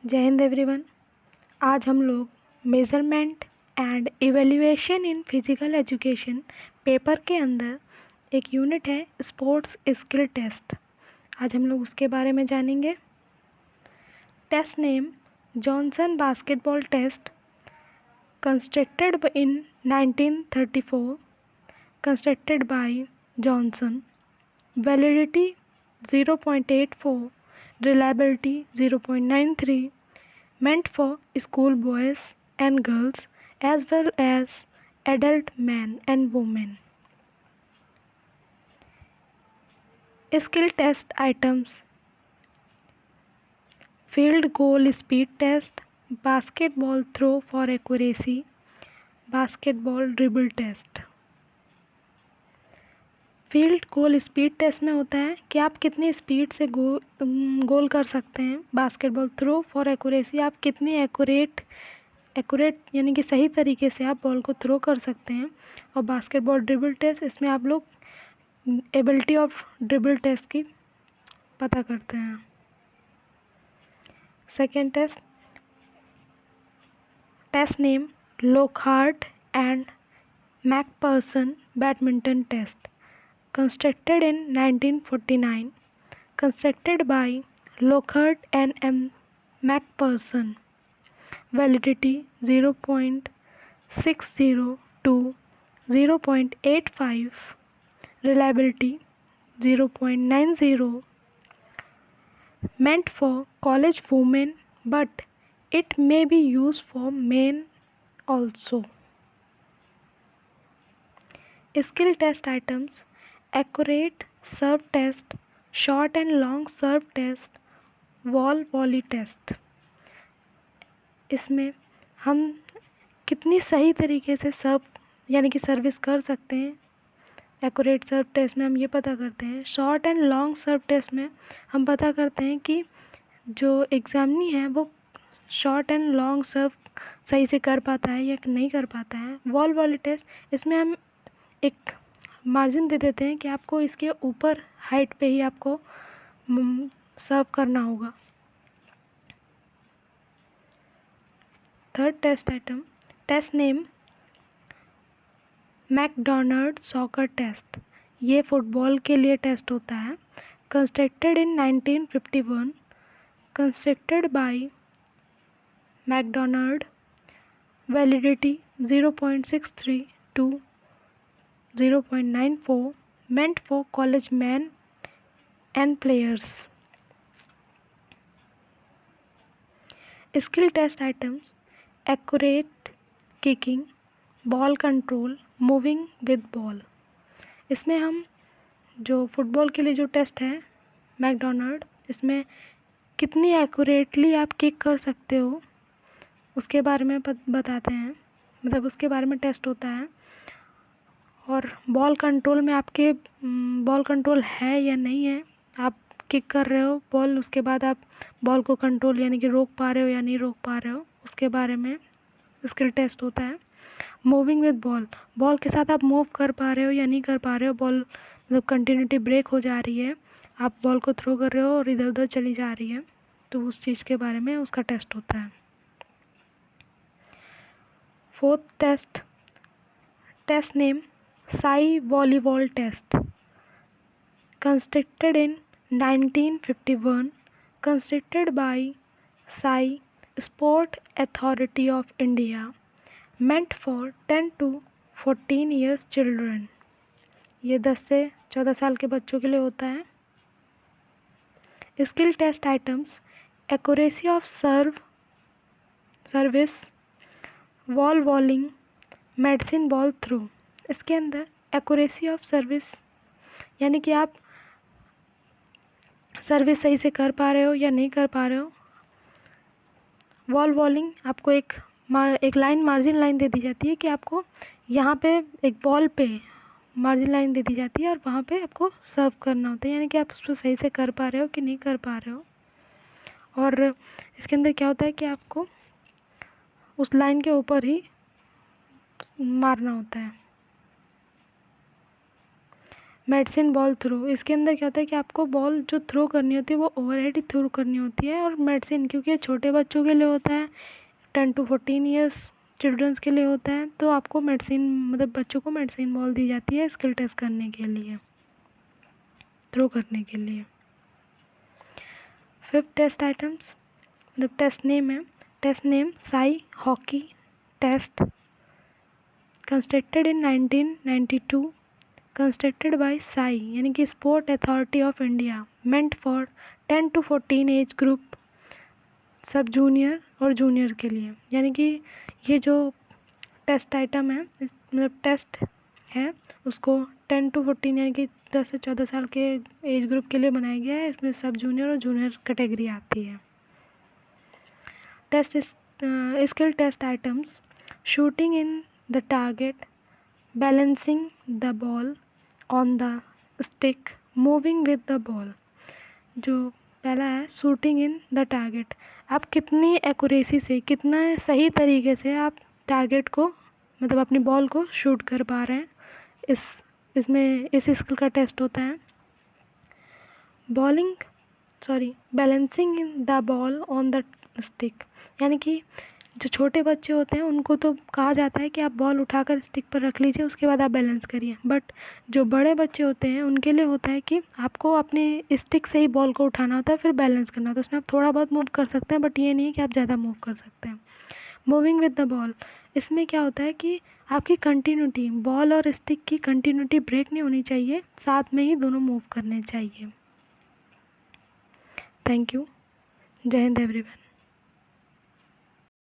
जय हिंद एवरीवन। आज हम लोग measurement and evaluation in physical education paper के अंदर एक यूनिट है स्पोर्ट्स स्किल टेस्ट। आज हम लोग उसके बारे में जानेंगे। Test name Johnson basketball test constructed in 1934 constructed by Johnson. Validity 0.84, reliability 0.93, meant for school boys and girls as well as adult men and women. Skill test items: field goal speed test, basketball throw for accuracy, basketball dribble test. Field goal speed test में होता है कि आप कितनी speed से गोल कर सकते हैं। बास्केटबॉल थ्रो फॉर एक्यूरेसी, आप कितनी एक्यूरेट यानी कि सही तरीके से आप बॉल को थ्रो कर सकते हैं। और बास्केटबॉल ड्रिबल टेस्ट, इसमें आप लोग एबिलिटी ऑफ ड्रिबल टेस्ट की पता करते हैं। Second test name Lockhart and MacPherson badminton test constructed in 1949, constructed by Lockhart and M. McPherson. Validity 0.60 to 0.85, reliability 0.90, meant for college women but it may be used for men also. Skill test items: accurate serve test, short and long serve test, wall volley test। इसमें हम कितनी सही तरीके से सर्व यानी कि service कर सकते हैं। एक्यूरेट सर्व टेस्ट में हम ये पता करते हैं। Short and long serve test में हम पता करते हैं कि जो एग्ज़ामिनी है वो शॉर्ट एंड लॉन्ग सर्व सही से कर पाता है या नहीं कर पाता है। वॉल वॉली टेस्ट, इसमें हम एक मार्जिन दे देते हैं कि आपको इसके ऊपर हाइट पे ही आपको सर्व करना होगा। Third test item, test name McDonald soccer test. ये फुटबॉल के लिए टेस्ट होता है। Constructed in 1951, constructed by McDonald. Validity 0.63 to 0.94, meant for college men and players. Skill test items: accurate kicking, ball control, moving with ball। इसमें हम जो football के लिए जो टेस्ट है मैकडोनाल्ड, इसमें कितनी एक्यूरेटली आप किक कर सकते हो उसके बारे में बताते हैं, मतलब उसके बारे में टेस्ट होता है। और बॉल कंट्रोल में आपके बॉल कंट्रोल है या नहीं है, आप किक कर रहे हो बॉल, उसके बाद आप बॉल को कंट्रोल यानी कि रोक पा रहे हो या नहीं रोक पा रहे हो, उसके बारे में स्किल टेस्ट होता है। मूविंग विद बॉल, बॉल के साथ आप मूव कर पा रहे हो या नहीं कर पा रहे हो, बॉल मतलब कंटिन्यूटी ब्रेक हो जा रही है, आप बॉल को थ्रो कर रहे हो और इधर उधर चली जा रही है, तो उस चीज़ के बारे में उसका टेस्ट होता है। Fourth test name SAI volleyball test. Constructed in 1951, constructed by Sai Sport Authority of India, meant for 10 to 14 years children। ये 10 से 14 साल के बच्चों के लिए होता है। Skill test items: accuracy of service, wall volleying, medicine ball throw. इसके अंदर एक्यूरेसी ऑफ सर्विस यानी कि आप सर्विस सही से कर पा रहे हो या नहीं कर पा रहे हो। वॉल वॉलिंग, आपको एक लाइन मार्जिन लाइन दे दी जाती है कि आपको यहाँ पे एक बॉल पे मार्जिन लाइन दे दी जाती है और वहाँ पे आपको सर्व करना होता है, यानी कि आप उसको सही से कर पा रहे हो कि नहीं कर पा रहे हो। और इसके अंदर क्या होता है कि आपको उस लाइन के ऊपर ही मारना होता है। मेडिसिन बॉल थ्रो, इसके अंदर क्या होता है कि आपको बॉल जो थ्रो करनी होती है वो ओवरहेड ही थ्रो करनी होती है। और मेडिसिन क्योंकि ये छोटे बच्चों के लिए होता है, 10 to 14 ईयर्स चिल्ड्रंस के लिए होता है, तो आपको मेडिसिन मतलब बच्चों को मेडिसिन बॉल दी जाती है स्किल टेस्ट करने के लिए, थ्रो करने के लिए। 5th टेस्ट आइटम्स मतलब टेस्ट नेम है, test name SAI hockey test, constructed in 1992, constructed by SAI यानी कि sport authority of India, meant for 10 to 14 age group, सब जूनियर और जूनियर के लिए। यानी कि ये जो टेस्ट आइटम है मतलब टेस्ट है उसको 10 to 14 यानी कि 10 से 14 साल के एज ग्रुप के लिए बनाया गया है। इसमें सब जूनियर और जूनियर कैटेगरी आती है। Test skill test items, shooting in the target, balancing the ball on the stick, moving with the ball. जो पहला है शूटिंग इन द टारगेट, आप कितनी एक्यूरेसी से, कितना सही तरीके से आप टारगेट को मतलब अपनी बॉल को शूट कर पा रहे हैं, इसमें इस स्किल का टेस्ट होता है। Balancing in the ball on the stick, यानी कि जो छोटे बच्चे होते हैं उनको तो कहा जाता है कि आप बॉल उठाकर स्टिक पर रख लीजिए, उसके बाद आप बैलेंस करिए। बट जो बड़े बच्चे होते हैं उनके लिए होता है कि आपको अपने स्टिक से ही बॉल को उठाना होता है, फिर बैलेंस करना होता है। उसमें आप थोड़ा बहुत मूव कर सकते हैं, बट ये नहीं है कि आप ज़्यादा मूव कर सकते हैं। मूविंग विद द बॉल, इसमें क्या होता है कि आपकी कंटिन्यूटी, बॉल और स्टिक की कंटिन्यूटी ब्रेक नहीं होनी चाहिए, साथ में ही दोनों मूव करने चाहिए। Thank you. जय हिंद एवरीवन।